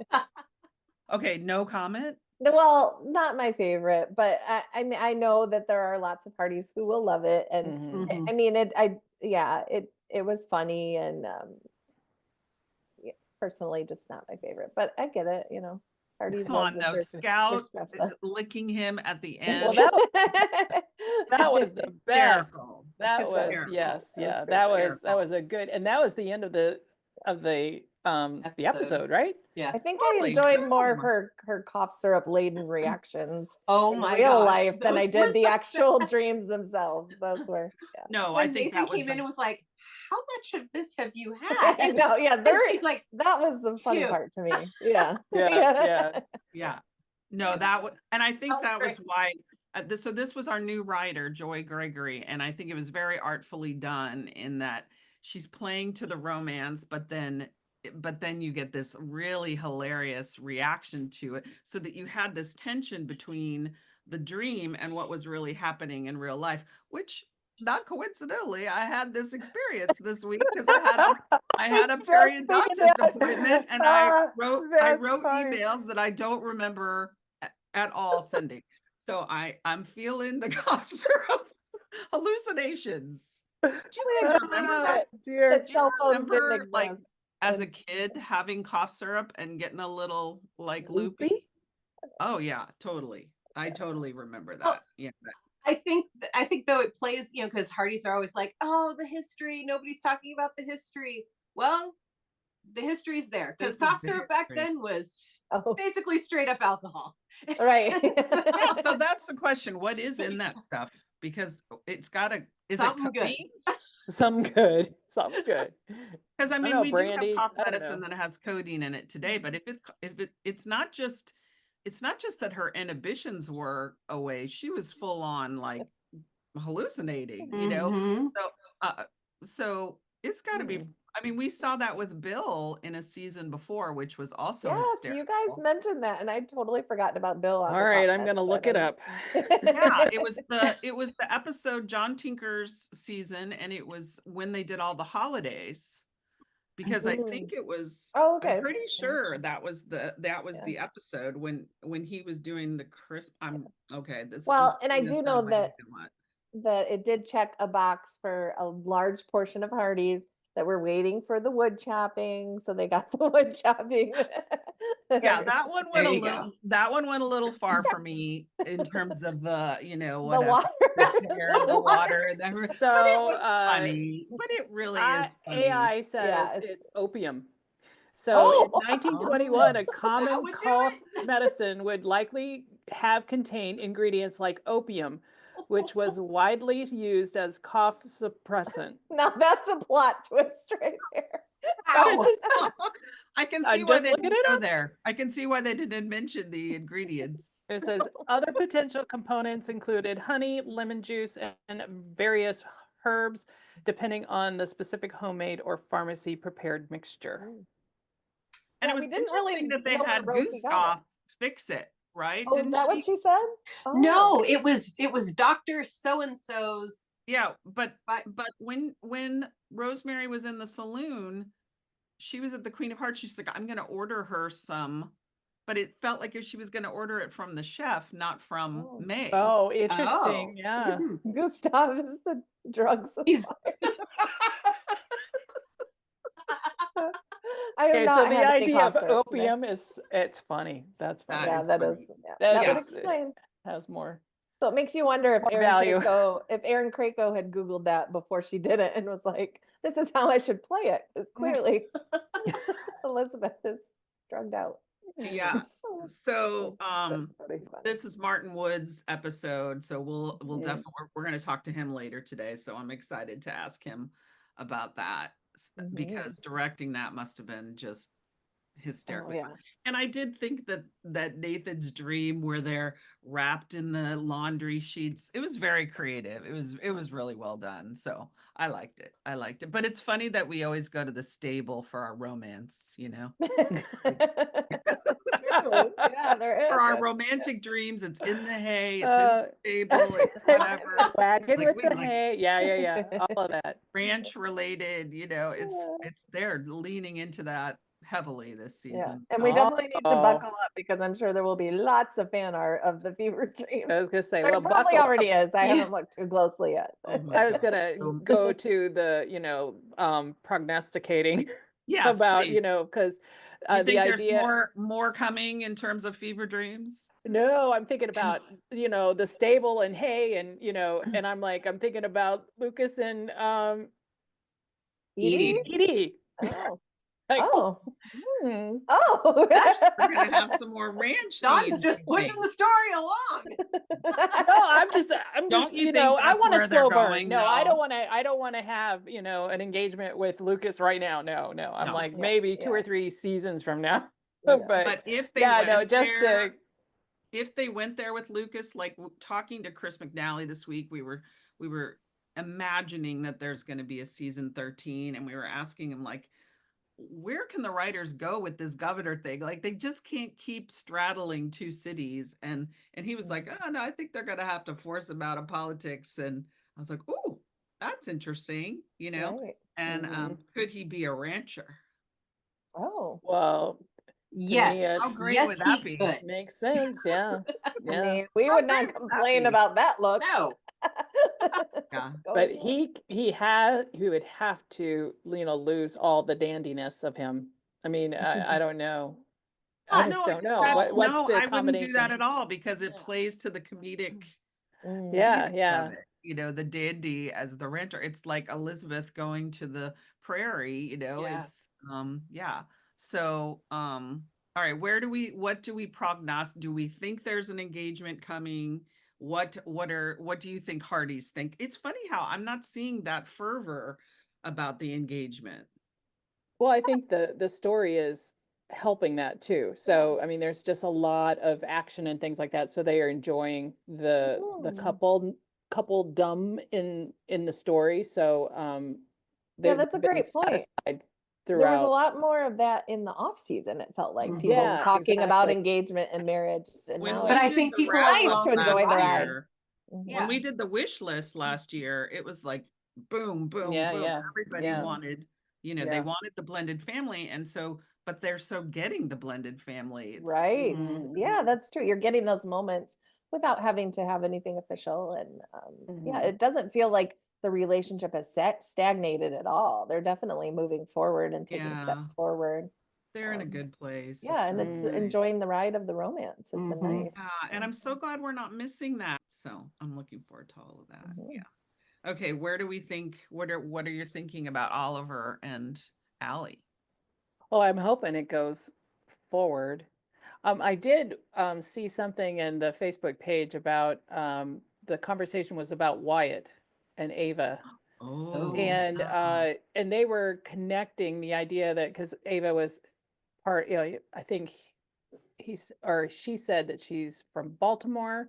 Okay, no comment. Well, not my favorite, but I mean, I know that there are lots of Hearties who will love it, and Mhm. Mhm. I mean, it was funny, and yeah, personally, just not my favorite. But I get it, Hearties Come love on, the though, their Scout stuff. licking him at the Well, end. that was the best. Hysterical. That was, Hysterical. yes, That was yeah, great. that Hysterical. was a good, and that was the end of the episode, right? Yeah. I think Totally. I enjoyed more of Yeah. her cough syrup laden reactions Oh in my real gosh, life than I those were did the actual dreams themselves. Those were, No, I when think Nathan that was came in and was like, "How much of this have you I had?" know, yeah, And she's like, that was the funny 2. part to me. Yeah. Yeah. yeah. No, that was, and I think That was that was why. So this was our new writer, Joy Gregory, and I think it was very artfully done in that she's playing to the romance, but then you get this really hilarious reaction to it, so that you had this tension between the dream and what was really happening in real life, which not coincidentally, I had this experience this week because I had a periodontalist appointment, and I wrote That's funny. emails that I don't remember at all sending. So I'm feeling the cough syrup hallucinations. Do you guys remember that? Dear. That Do you cell phones didn't remember, like, exist. as a and- kid having cough syrup and getting a little like loopy? Loopy? Oh yeah, totally. I totally remember Well, that. Yeah. I think though it plays, because Hearties are always like, "Oh, the history. Nobody's talking about the history." Well, the history's there because This is cough the syrup back history. then was Oh, basically straight up alcohol. right. Yeah, so that's the question. What is in that stuff? Because it's gotta, is it Something good. codeine? Some good. Some good. Because I I mean, know, we do have brandy. cough I don't medicine know. that has codeine in it today, but it's not just that her inhibitions were away. She was full on like hallucinating, Mhm. So so it's got to be. Hmm. I mean, we saw that with Bill in a season before, which was also Yes, hysterical. you guys mentioned that, and I'd totally forgotten about Bill on All the right, cough I'm gonna meds, look so I it up. Yeah, it was the episode John Tinker's season, and it was when they did all the holidays. Because I think it was, Oh, I'm okay. pretty sure that was Yeah. the episode when he was doing the crisp. I'm okay. Well, and I putting this do down know my that lot. it did check a box for a large portion of Hearties that were waiting for the wood chopping, so they got the wood chopping. Yeah, that one There went a you little. go. That one went a little far for me in terms of the The whatever water. the water and everything. But it So, was funny. But it really is funny. AI says Yeah, it's opium. So in Oh, 1921, a That common would do cough it. medicine would likely have contained ingredients like opium, which was widely used as cough suppressant. now that's a plot twist right there. Ow. I can see I'm why just they looking didn't it go up. there. I can see why they didn't mention the ingredients. It says other potential components included honey, lemon juice, and various herbs, depending on the specific homemade or pharmacy prepared mixture. And Yeah, it was we didn't really interesting that they know where had Rosie got it. Gustav fix it, right? Oh, is Didn't that what she? she said? Oh. No, it was Dr. So-and-so's. Yeah, but But when Rosemary was in the saloon, she was at the Queen of Hearts. She's like, I'm gonna order her some, but it felt like if she was gonna order it from the chef, not from Oh. May. Oh, interesting. Oh. Yeah. Gustav is the drug He's- supplier. I have Okay, not so the had any idea of cough syrup today. opium it's funny. That's funny. That Yeah, is that funny. is. Yeah, That that would is- explain. Has more. So it makes you wonder if More Erin value. Krakow had Googled that before she did it and was like, "This is how I should play it." 'Cause clearly, Elizabeth is drugged out. Yeah. So Pretty funny. this is Martin Wood's episode, so we'll Yeah. definitely we're going to talk to him later today, so I'm excited to ask him about that because directing that must have been just hysterically fun. yeah. And I did think that Nathan's dream where they're wrapped in the laundry sheets, it was very creative. It was really well done. So I liked it. But it's funny that we always go to the stable for our romance, you know. True. Yeah, there is. For our That's- romantic dreams, it's in the hay, it's in the stable, it's whatever. Wagon Like, with we the like it. hay. Yeah. All of that. Ranch related, you know, it's they're leaning into that heavily this Yeah, season. and we So definitely need to Oh. buckle up because I'm sure there will be lots of fan art of the fever dreams. I was gonna say, There well, probably buckle already up. is. I Yeah. haven't looked too closely yet. Oh my I was God. gonna go to the, prognosticating Yes, about, please. because You the think there's idea. more coming in terms of fever dreams? No, I'm thinking about, the stable and hay and, and I'm thinking about Lucas and Edie? Edie. Oh. Like, Oh. hmm. Oh. We're gonna have some more ranch Don's scenes. just pushing the story along. No, I'm just, Don't you think I that's want a where they're slow burn. going, No, I though? don't want to have, an engagement with Lucas right now. No. I'm No. like Yeah, maybe 2 or yeah. 3 seasons from now. Yeah. But if they yeah, went no, just there, to, if they went there with Lucas, like talking to Chris McNally this week, we were imagining that there's going to be a season 13, and we were asking him like, where can the writers go with this governor thing? Like they just can't keep straddling 2 cities. And he was like, oh no, I think they're gonna have to force him out of politics. And I was like, oh, that's interesting, you know. Right. And Mhm. could he be a rancher? Oh. well, Yes, How great yes, would that he be? could. makes sense. Yeah. I Yeah. mean, we How would great not would that complain be? about that look. No, Yeah. But he would have to, lose all the dandiness of him. I mean, I don't know. I just don't know. What's No, the I wouldn't do that combination? at all because it plays to the comedic Yeah, piece yeah. of it, you know, the dandy as the rancher. It's like Elizabeth going to the prairie, you know, Yeah. it's yeah. So all right, what do we prognosticate? Do we think there's an engagement coming? What do you think Hearties think? It's funny how I'm not seeing that fervor about the engagement. Well, I think the story is helping that too. So, I mean, there's just a lot of action and things like that. So they are enjoying the couple dumb in the story. So, Yeah, they've that's a been great point. satisfied There was a throughout. lot more of that in the off season. It felt like people Yeah, talking about exactly. engagement and marriage. And When now we but I did think the people wrap nice up to enjoy last the ride. year, Mhm. Yeah. when we did the wish list last year, it was like boom, boom, Yeah, boom. yeah, Everybody yeah. wanted, you know, they wanted the blended family. And so, but they're so getting the blended family. It's Right. Mhm. Yeah, that's true. You're getting those moments without having to have anything official. And yeah, Mhm. it doesn't feel like the relationship has stagnated at all. They're definitely moving forward and taking yeah, steps forward. they're in a Um, good place. yeah, and really it's nice. enjoying the ride of the romance has been Mhm. nice. And I'm so glad we're not missing that. So I'm looking forward to all of that. Mhm. Yeah. Okay, where do we think? What are you thinking about Oliver and Allie? Well, I'm hoping it goes forward. I did see something in the Facebook page about the conversation was about Wyatt and Ava. Oh, And they were connecting the idea that because Ava was part, I think he's or she said that she's from Baltimore.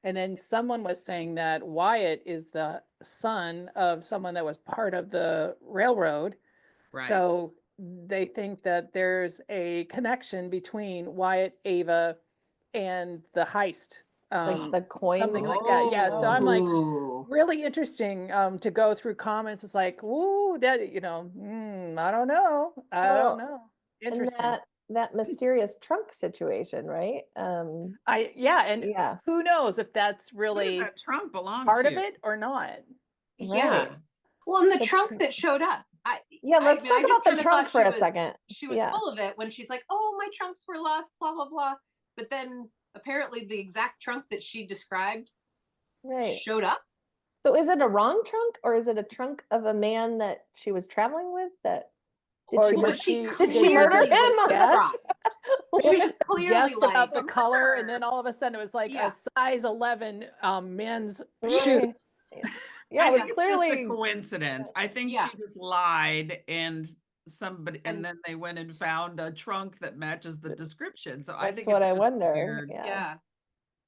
And then someone was saying that Wyatt is the son of someone that was part of the railroad. right. So they think that there's a connection between Wyatt, Ava, and the heist. Like the coin. Something like that. Yeah. So I'm like, Ooh. really interesting to go through comments. It's like, ooh, that, I don't know. I don't Well, know. and Interesting. that mysterious trunk situation, right? And Yeah. who knows if that's Who does really that trunk belong part to? of it or not. Yeah. Right. Well, and the The trunk trunk. that showed up. Yeah, let's I talk just about the kinda trunk thought for a second. She was Yeah. full of it when she's like, "Oh, my trunks were lost," blah blah blah. But then apparently the exact trunk that she described Right. showed up. So is it a wrong trunk or is it a trunk of a man that she was traveling with that Did Or she, did she did she murder Clearly him? was guess? She was clearly Guessed like, about the "Murder." color, and then all of a sudden it was like Yeah. a size 11 men's shoe. Right. Yeah, I it was think it's just a clearly coincidence. I think Yeah. she just lied and somebody, and And- then they went and found a trunk that matches the description. So I that's think what it's I just wonder. weird, Yeah. Yeah.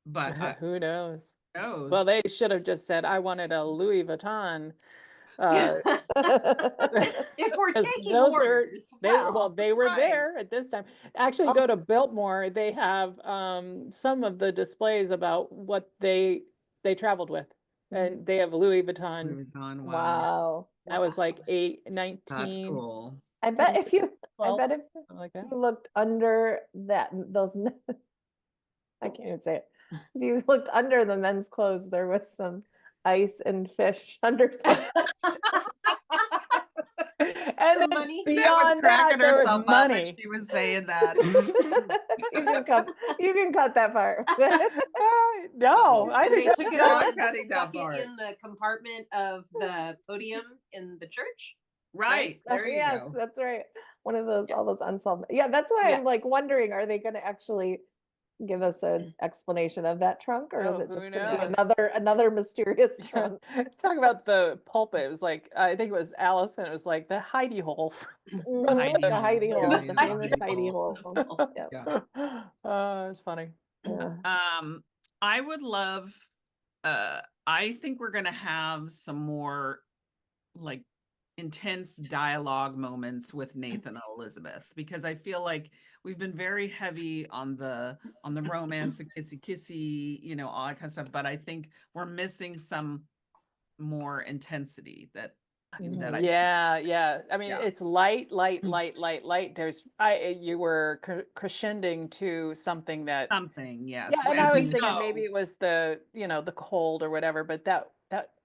but Who knows? who knows? Well, they should have just said, I wanted a Louis Vuitton. If we're 'cause taking those are- orders, they were right. there at this time. Actually, Oh. go to Biltmore. They have some of the displays about what they traveled with, and they have Louis Vuitton. Louis Vuitton, wow. Wow. That was like 19. That's cool. I bet if you, I 12, bet if something like that. you looked under those, I can't even say it. If you looked under the men's clothes, there was some ice and fish under. And then money? That was beyond that, cracking there was herself up as money. she was saying that. You can cut that part. No, I And think they that's took it good. out and Cutting that stuck it part. in the compartment of the podium in the church. Right. There you Yes, go. that's right. One of those, all those unsolved. Yeah, that's why Yeah. I'm like wondering, are they going to actually give us an explanation of that trunk, or is Oh, it who just going to be knows? another mysterious trunk? Talk about the pulpit. It was like, I think it was Allison. It was like the hidey hole. Mhm, the hidey hole, Very the nice famous hidey hidey hole. Yep. Yeah. It's funny. Yeah. I would love, I think we're gonna have some more like intense dialogue moments with Nathan and Elizabeth, because I feel like we've been very heavy on the romance, the kissy, you know, all that kind of stuff. But I think we're missing some more intensity that I Yeah. I mean, Yeah. it's light. There's, you were crescending to something that, something, yes. yeah. And I was we thinking know- maybe it was the, the cold or whatever, but that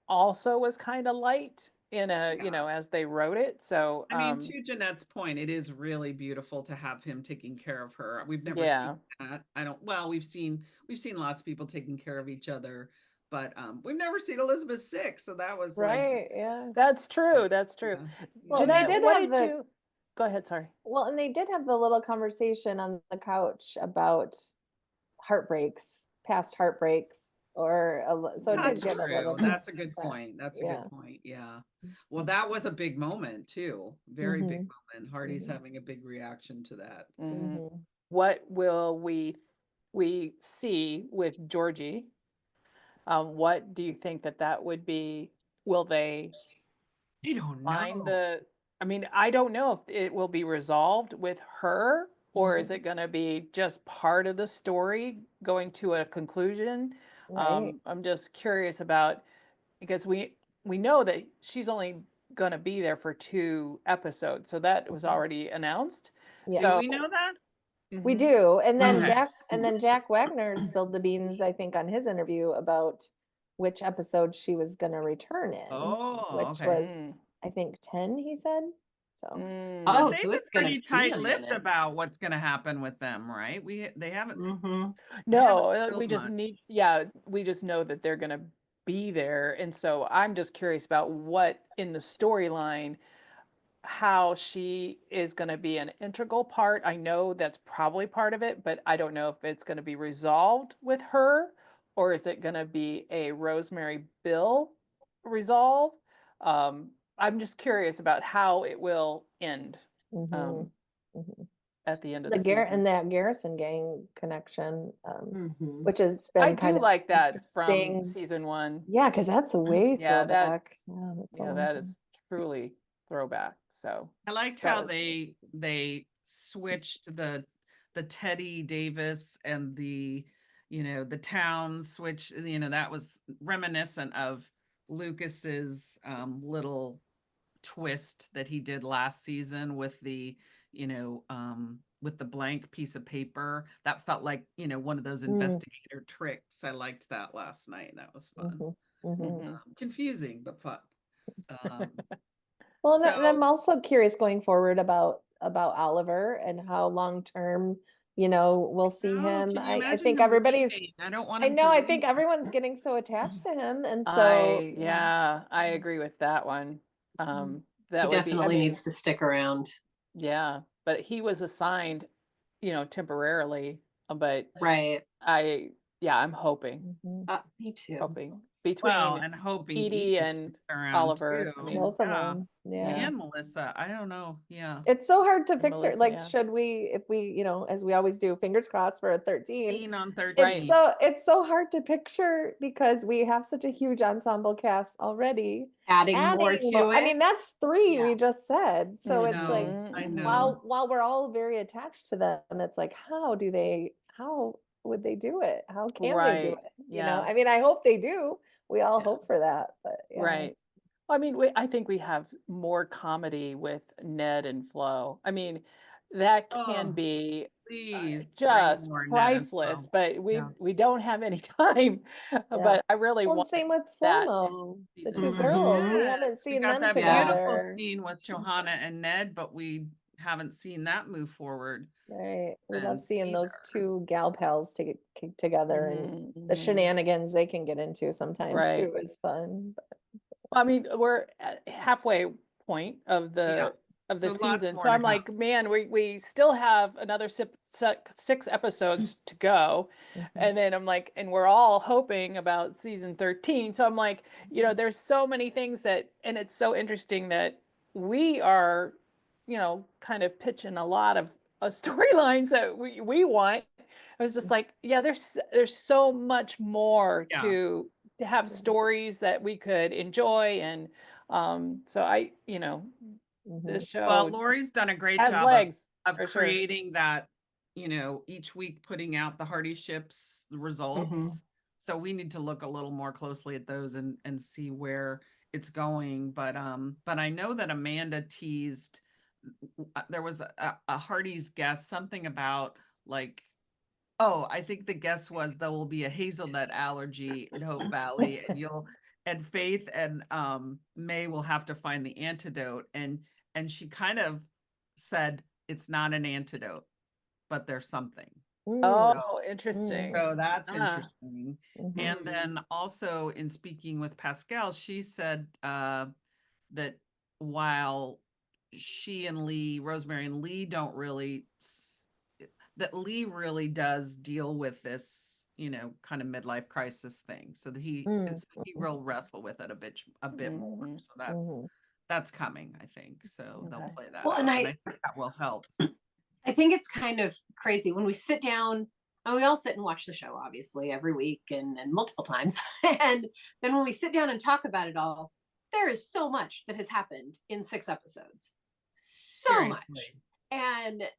also was kind of light in a, Yeah. as they wrote it. So, I mean, to Jeanette's point, it is really beautiful to have him taking care of her. We've never Yeah. seen that. Well, we've seen lots of people taking care of each other, but we've never seen Elizabeth sick. So that was like, Right. Yeah. that's true. That's true. yeah. Well, they Jeanette, did what have did the- you? Go ahead. Sorry. Well, and they did have the little conversation on the couch about heartbreaks, past heartbreaks, so it did That's get a true. little. That's a good Yeah. point. That's a Yeah. good point. Yeah. Well, that was a big moment too. Very big moment. Hardy's Mhm. having a big reaction to that. Mhm. Mhm. What will we see with Georgie? What do you think that would be? Will they I don't find know. I mean, I don't know if it will be resolved with her, or is Mhm. it going to be just part of the story going to a conclusion? Right. I'm just curious about, because we know that she's only going to be there for 2 episodes, so that was already announced. Yeah. Do So we know that? We Mhm. do. And then Okay. Jack Wagner spilled the beans, I think, on his interview about which episode she was going to return in, Oh, which okay. was, Mm. I think, 10, he said. So, Mm. But Oh, they've so been it's gonna pretty be a tight-lipped minute. about what's going to happen with them, right? They haven't. Mhm. No, spilled we just much. need, we just know that they're going to be there. And so I'm just curious about what in the storyline, how she is going to be an integral part. I know that's probably part of it, but I don't know if it's going to be resolved with her, or is it going to be a Rosemary Bill resolve? I'm just curious about how it will end mhm, um, mhm. at the end of the season. And that Garrison gang connection, Mhm. which has I been kind do of like that from interesting. season 1. Yeah, because that's a way Yeah, throwback. that's That's a yeah, long that time. is truly throwback. So I liked that how was- they switched the Teddy Davis and the the town switch. That was reminiscent of Lucas's little twist that he did last season with with the blank piece of paper. That felt like one of those investigator tricks. I liked that last night. That was fun. Mhm, mhm. Mhm. Confusing but fun. Well, and So- I'm also curious going forward about Oliver and how long term, we'll see Oh, him. can you I imagine think him everybody's. leaving? I don't want I him to know. I think leave. everyone's getting so attached to him, and so I agree with that one. Mhm. That He would be, I definitely mean, needs to stick around. Yeah, but he was assigned, temporarily, but Right. I'm hoping, Mhm. Me too. hoping Well, between and hoping Edie Edie and sticks around Oliver. I too. mean, Both of Yeah. them. yeah, And Melissa. I don't know. Yeah. It's so hard to and picture. Melissa, Like, yeah. should we, if we, as we always do, fingers crossed for a 13. 13 on Right. 13. It's so hard to picture because we have such a huge ensemble cast already. Adding more Adding to I it. mean, that's 3 we Yeah. just said. So I it's like, know. I Mhm, know. while we're all very attached to them, it's like, how would they do it? How can they do right. it? Yeah. I mean, I hope they do. We all Yeah. hope for that, but yeah. Right. I mean, I think we have more comedy with Ned and Flo. I mean, that can Oh, be please bring just more Ned and priceless, Flo. but Yeah. we don't have any time. Yeah. But I really Well, want same with that Flomo, in the season 2 13. girls. We Mhm. haven't Yes, we seen got them that Yeah. beautiful together. scene with Johanna and Ned, but we haven't seen that move forward Right. We love since seeing those either. 2 gal pals to get kicked together, and Mhm, the mhm. shenanigans they can get into sometimes Right. too is fun. Well, I mean, we're at halfway point of Yeah. the So lots season. So more to I'm come. like, man, we still have another 6 episodes to go. Mhm. And then I'm like, and we're all hoping about season 13. So I'm like, there's so many things and it's so interesting that we are, kind of pitching a lot of storylines that we want. I was just like, yeah, there's so much more Yeah. to have Yeah. stories that we could enjoy, and so Mhm. this show Well, Lori's done a great has job legs of for sure. creating that, each week putting out the Hardy ships results. So we need to look a little more closely at those and see where it's going. But I know that Amanda teased there was a Hardy's guest, something about like, oh, I think the guess was there will be a hazelnut allergy in Hope Valley, and Faith and May will have to find the antidote. And she kind of said it's not an antidote, but there's something. Mm, Oh, interesting. So that's Ah, interesting. mhm. And then also in speaking with Pascal, she said that while she and Lee, Rosemary and Lee don't really that Lee really does deal with this, kind of midlife crisis thing. So that he will wrestle with it a bit more. mhm, So Mhm. that's coming, I think. So they'll okay. play that Well, and out. And I think that will help. I think it's kind of crazy when we sit down and we all sit and watch the show, obviously, every week and multiple times. And then when we sit down and talk about it all, there is so much that has happened in 6 episodes. So much. Seriously. And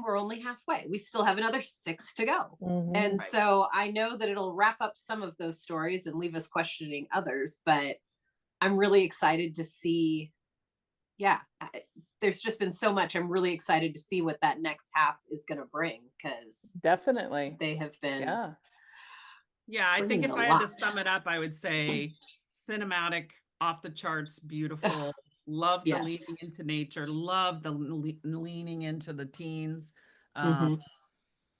we're only halfway. We still have another 6 to go. Mhm. And Right. so I know that it'll wrap up some of those stories and leave us questioning others, but I'm really excited to see. Yeah, there's just been so much. I'm really excited to see what that next half is going to bring because Definitely. they have been Yeah. Yeah, I think bringing if a I had to lot. sum it up, I would say cinematic, off the charts, beautiful. Love the Yes. leaning into nature. Love the leaning into the teens. Mhm.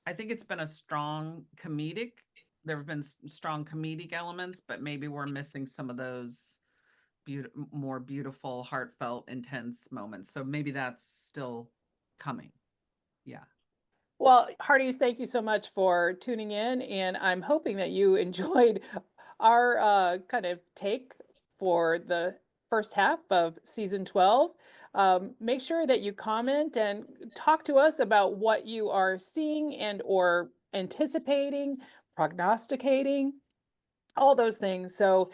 I think it's been a strong comedic. There have been strong comedic elements, but maybe we're missing some of those more beautiful, heartfelt, intense moments. So maybe that's still coming. Yeah. Well, Hearties, thank you so much for tuning in, and I'm hoping that you enjoyed our kind of take for the first half of season 12. Make sure that you comment and talk to us about what you are seeing and or anticipating, prognosticating, all those things. So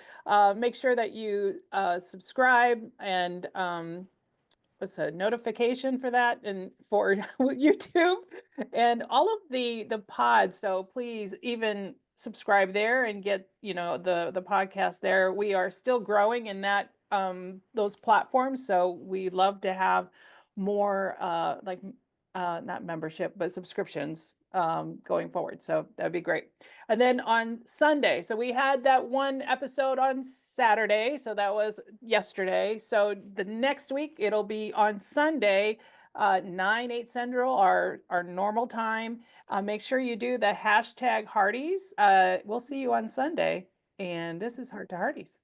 make sure that you subscribe and what's a notification for that and for YouTube and all of the pods. So please even subscribe there and get, the podcast there. We are still growing in that those platforms. So we love to have more not membership, but subscriptions going forward. So that'd be great. And then on Sunday, so we had that one episode on Saturday. So that was yesterday. So the next week it'll be on Sunday, 9, 8 Central, our normal time. Make sure you do the hashtag Hearties. We'll see you on Sunday. And this is Heart to Hearties.